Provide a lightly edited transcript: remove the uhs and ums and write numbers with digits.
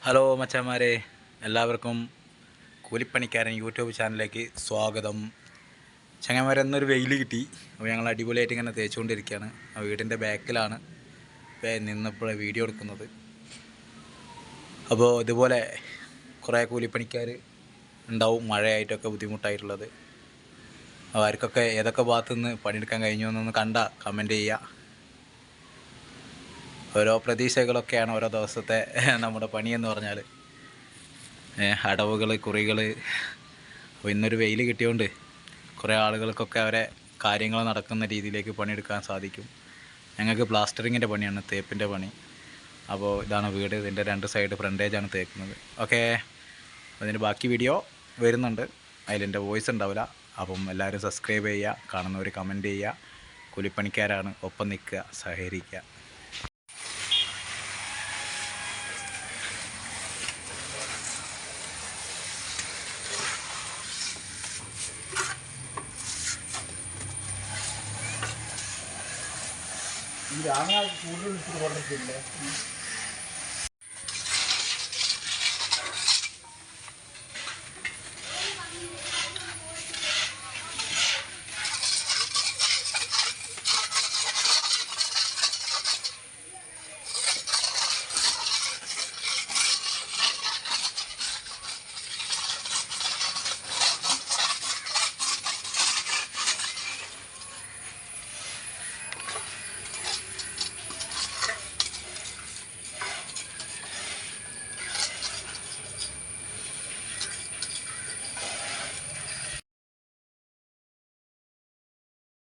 Hello മച്ചാന്മാരെ, എല്ലാവർക്കും കൂലിപ്പണിക്കാരൻ YouTube ചാനലിലേക്ക് സ്വാഗതം. ചങ്ങന്മാരെ, എന്നൊരു വെയിൽ കിട്ടി. അപ്പോൾ ഞങ്ങൾ അടിപൊളിയായിട്ട് ഇങ്ങനെ തേച്ചുകൊണ്ടിരിക്കുകയാണ്. ആ വീടിൻ്റെ ബാക്കിലാണ് നിന്നപ്പോൾ വീഡിയോ എടുക്കുന്നത്. അപ്പോൾ ഇതുപോലെ കുറേ കൂലിപ്പണിക്കാർ ഉണ്ടാവും, മഴയായിട്ടൊക്കെ ബുദ്ധിമുട്ടായിട്ടുള്ളത്. അവർക്കൊക്കെ ഏതൊക്കെ ഭാഗത്തുനിന്ന് പണിയെടുക്കാൻ കഴിഞ്ഞു എന്നൊന്ന് കണ്ടാൽ കമൻറ്റ് ചെയ്യുക. ഓരോ പ്രതീക്ഷകളൊക്കെയാണ് ഓരോ ദിവസത്തെ നമ്മുടെ പണിയെന്ന് പറഞ്ഞാൽ. അടവുകൾ, കുറികൾ. അപ്പോൾ ഇന്നൊരു വെയിൽ കിട്ടിയോണ്ട് കുറേ ആളുകൾക്കൊക്കെ അവരെ കാര്യങ്ങൾ നടക്കുന്ന രീതിയിലേക്ക് പണിയെടുക്കാൻ സാധിക്കും. ഞങ്ങൾക്ക് പ്ലാസ്റ്ററിങ്ങിൻ്റെ പണിയാണ്, തേപ്പിൻ്റെ പണി. അപ്പോൾ ഇതാണ് വീട്. ഇതിൻ്റെ 2 സൈഡ് ഫ്രണ്ടേജാണ് തേക്കുന്നത്. ഓക്കെ, അതിൻ്റെ ബാക്കി വീഡിയോ വരുന്നുണ്ട്. അതിലെൻ്റെ വോയിസ് ഉണ്ടാവില്ല. അപ്പം എല്ലാവരും സബ്സ്ക്രൈബ് ചെയ്യുക, കാണുന്നവർ കമൻറ്റ് ചെയ്യുക. കൂലിപ്പണിക്കാരാണ്, ഒപ്പം നിൽക്കുക, സഹകരിക്കുക. കൂടുതൽ